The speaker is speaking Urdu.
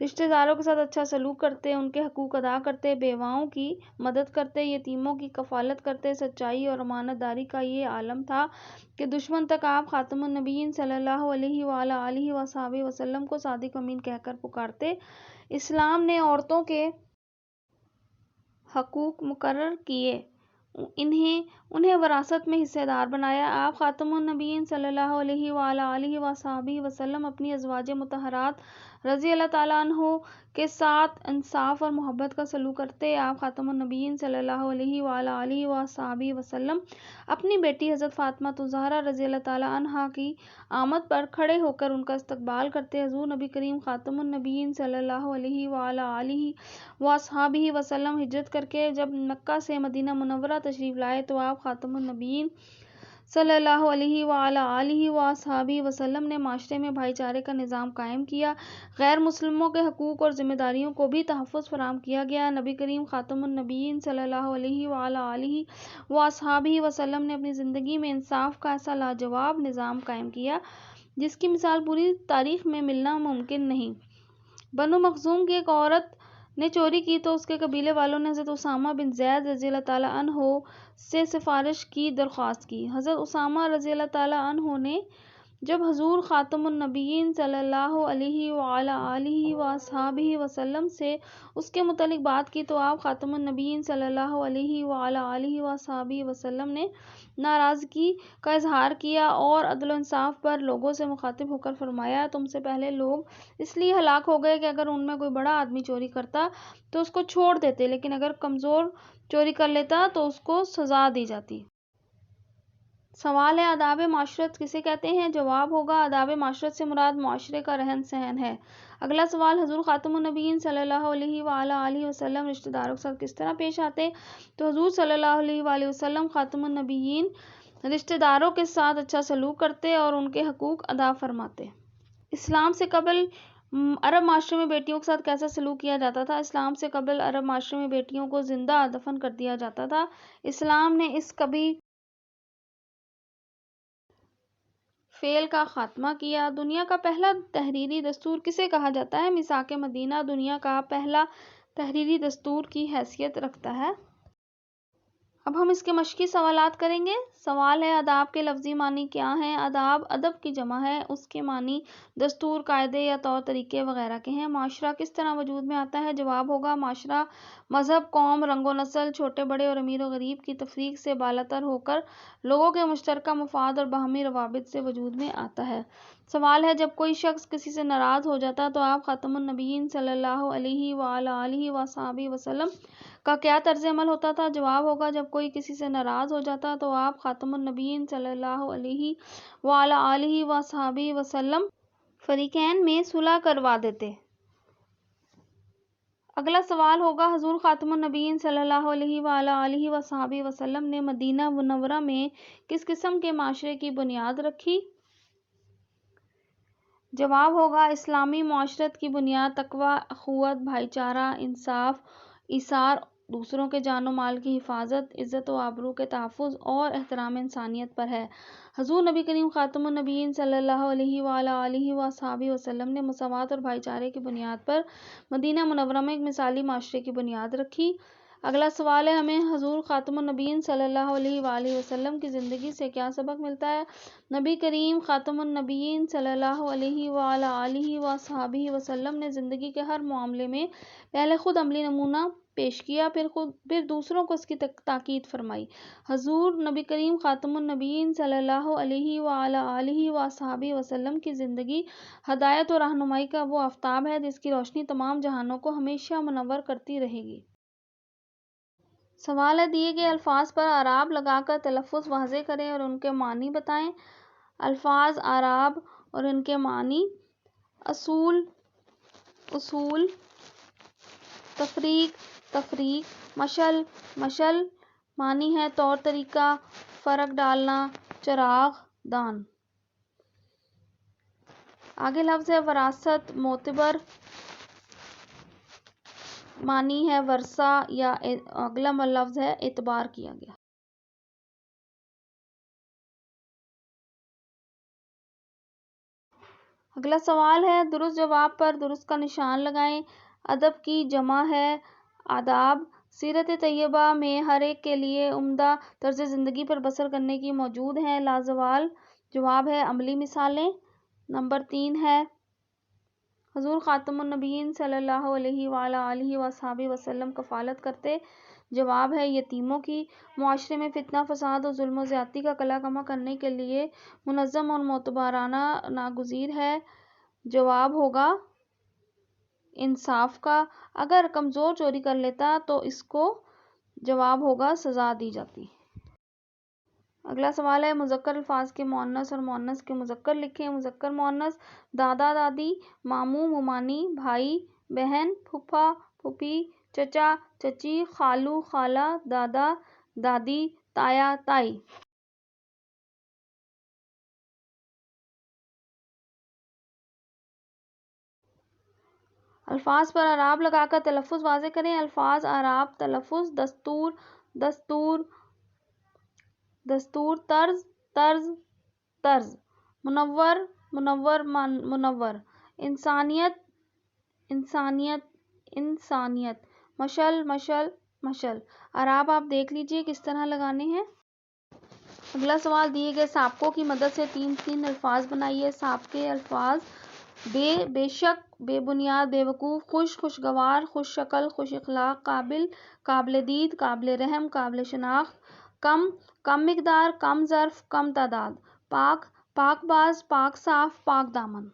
رشتہ داروں کے ساتھ اچھا سلوک کرتے، ان کے حقوق ادا کرتے، بیواؤں کی مدد کرتے، یتیموں کی کفالت کرتے۔ سچائی اور امانت داری کا یہ عالم تھا کہ دشمن تک آپ خاتم النبیین صلی اللہ علیہ وآلہ آلہ وصحبہ وسلم کو صادق امین کہہ کر پکارتے۔ اسلام نے عورتوں کے حقوق مقرر کیے، انہیں وراثت میں حصہ دار بنایا۔ آپ خاتم النبیین صلی اللہ علیہ وآلہ آلہ وصحبہ وسلم اپنی ازواج مطہرات رضی اللہ تعالیٰ عنہ کے ساتھ انصاف اور محبت کا سلوک کرتے۔ آپ خاتم النبیین صلی اللہ علیہ وآلہ آلہ وصحبہ وسلم اپنی بیٹی حضرت فاطمہ الزہرا رضی اللہ تعالیٰ عنہا کی آمد پر کھڑے ہو کر ان کا استقبال کرتے۔ حضور نبی کریم خاتم النبیین صلی اللہ علیہ وآلہ آلہ وصحبہ وسلم ہجرت کر کے جب مکہ سے مدینہ منورہ تشریف لائے تو آپ خاتم النبیین صلی اللہ علیہ وآلہ آلہ وصحبہ وسلم نے معاشرے میں بھائی چارے کا نظام قائم کیا، غیر مسلموں کے حقوق اور ذمہ داریوں کو بھی تحفظ فراہم کیا گیا۔ نبی کریم خاتم النبیین صلی اللہ علیہ وآلہ آلہ وصحبہ وسلم نے اپنی زندگی میں انصاف کا ایسا لاجواب نظام قائم کیا جس کی مثال پوری تاریخ میں ملنا ممکن نہیں۔ بنو مخزوم کی ایک عورت نے چوری کی تو اس کے قبیلے والوں نے حضرت اسامہ بن زید رضی اللہ تعالیٰ عنہ سے سفارش کی درخواست کی۔ حضرت اسامہ رضی اللہ تعالیٰ عنہ نے جب حضور خاتم النبیین صلی اللہ علیہ وآلہ آلہ وصحبہ وسلم سے اس کے متعلق بات کی تو آپ خاتم النبیین صلی اللہ علیہ وآلہ آلہ وصحبہ وسلم نے ناراضگی کا اظہار کیا اور عدل و انصاف پر لوگوں سے مخاطب ہو کر فرمایا، تم سے پہلے لوگ اس لیے ہلاک ہو گئے کہ اگر ان میں کوئی بڑا آدمی چوری کرتا تو اس کو چھوڑ دیتے، لیکن اگر کمزور چوری کر لیتا تو اس کو سزا دی جاتی۔ سوال ہے آداب معاشرت کسے کہتے ہیں؟ جواب ہوگا آداب معاشرت سے مراد معاشرے کا رہن سہن ہے۔ اگلا سوال، حضور خاتم النبیین صلی اللہ علیہ وآلہ آلہ وسلم رشتہ داروں کے ساتھ کس طرح پیش آتے؟ تو حضور صلی اللہ علیہ وآلہ وسلم خاتم النبیین رشتہ داروں کے ساتھ اچھا سلوک کرتے اور ان کے حقوق ادا فرماتے۔ اسلام سے قبل عرب معاشرے میں بیٹیوں کے ساتھ کیسا سلوک کیا جاتا تھا؟ اسلام سے قبل عرب معاشرے میں بیٹیوں کو زندہ دفن کر دیا جاتا تھا۔ اسلام نے اس کبھی فعل کا خاتمہ کیا۔ دنیا کا پہلا تحریری دستور کسے کہا جاتا ہے؟ میثاق مدینہ دنیا کا پہلا تحریری دستور کی حیثیت رکھتا ہے۔ اب ہم اس کے مشقی سوالات کریں گے۔ سوال ہے آداب کے لفظی معنی کیا ہیں؟ آداب ادب کی جمع ہے، اس کے معنی دستور، قاعدے یا طور طریقے وغیرہ کے ہیں۔ معاشرہ کس طرح وجود میں آتا ہے؟ جواب ہوگا معاشرہ مذہب، قوم، رنگ و نسل، چھوٹے بڑے اور امیر و غریب کی تفریق سے بالاتر ہو کر لوگوں کے مشترکہ مفاد اور باہمی روابط سے وجود میں آتا ہے۔ سوال ہے جب کوئی شخص کسی سے ناراض ہو جاتا تو آپ خاتم النبیین صلی اللہ علیہ وآلہ آلہ وصحبہ وسلم کا کیا طرز عمل ہوتا تھا؟ جواب ہوگا جب کوئی کسی سے ناراض ہو جاتا تو آپ خاتم النبیین صلی اللہ علیہ وآلہ آلہ وصحبہ وسلم فریقین میں صلح کروا دیتے۔ اگلا سوال ہوگا حضور خاتم النبیین صلی اللہ علیہ وآلہ آلہ وصحبہ وسلم نے مدینہ منورہ میں کس قسم کے معاشرے کی بنیاد رکھی؟ جواب ہوگا اسلامی معاشرت کی بنیاد تقویٰ، اخوت، بھائی چارہ، انصاف، ایثار، دوسروں کے جان و مال کی حفاظت، عزت و آبرو کے تحفظ اور احترام انسانیت پر ہے۔ حضور نبی کریم خاتم النبیین صلی اللہ علیہ وآلہ آلہ وصحبہ وسلم نے مساوات اور بھائی چارے کی بنیاد پر مدینہ منورہ میں ایک مثالی معاشرے کی بنیاد رکھی۔ اگلا سوال ہے ہمیں حضور خاتم النبیین صلی اللہ علیہ وآلہ وسلم کی زندگی سے کیا سبق ملتا ہے؟ نبی کریم خاتم النبیین صلی اللہ علیہ وآلہ آلہ وصحبہ وسلم نے زندگی کے ہر معاملے میں پہلے خود عملی نمونہ پیش کیا، پھر دوسروں کو اس کی تاکید فرمائی۔ حضور نبی کریم خاتم النبیین صلی اللہ علیہ وآلہ آلہ وصحبہ وسلم کی زندگی ہدایت و رہنمائی کا وہ آفتاب ہے جس کی روشنی تمام جہانوں کو ہمیشہ منور کرتی رہے گی۔ سوال ہے دیے گئے الفاظ پر اعراب لگا کر تلفظ واضح کریں اور ان کے معنی بتائیں۔ الفاظ، اعراب اور ان کے معنی۔ اصول، اصول، تفریق، تفریق، مشعل، مشعل، معنی ہے طور طریقہ، فرق ڈالنا، چراغ دان۔ آگے لفظ ہے وراثت، معتبر، معنی ہے ورثہ یا اگلا لفظ ہے اعتبار کیا گیا۔ اگلا سوال ہے درست جواب پر درست کا نشان لگائیں۔ ادب کی جمع ہے آداب۔ سیرت طیبہ میں ہر ایک کے لیے عمدہ طرز زندگی پر بسر کرنے کی موجود ہیں لازوال۔ جواب ہے عملی مثالیں۔ نمبر 3 ہے حضور خاتم النبیین صلی اللہ علیہ وآلہ آلہ وصحبہ وسلم کفالت کرتے۔ جواب ہے یتیموں کی۔ معاشرے میں فتنہ فساد اور ظلم و زیادتی کا کلا کما کرنے کے لیے منظم اور معتبرانہ ناگزیر ہے۔ جواب ہوگا انصاف کا۔ اگر کمزور چوری کر لیتا تو اس کو جواب ہوگا سزا دی جاتی۔ اگلا سوال ہے مذکر الفاظ کے مؤنث اور مؤنث کے مذکر لکھیں۔ مذکر مؤنث دادا دادی، ماموں ممانی، بھائی بہن، پھوپھا پھوپھی، چچا چچی، خالو خالہ، دادا دادی، تایا تائی۔ الفاظ پر اعراب لگا کر تلفظ واضح کریں۔ الفاظ اعراب تلفظ دستور دستور دستور طرز طرز طرز منور منور منور انسانیت انسانیت انسانیت مشل مشل مشل۔ اعراب آپ دیکھ لیجئے کس طرح لگانے ہیں۔ اگلا سوال دیے گئے سابقوں کی مدد سے 3 الفاظ بنائیے۔ سابقے الفاظ بے شک، بے بنیاد، بے وقوف، خوش خوشگوار، خوش شکل، خوش اخلاق، قابل قابل دید، قابل رحم، قابل شناخت، کم کم مقدار، کم ظرف، کم تعداد، پاک پاک باز، پاک صاف، پاک دامن۔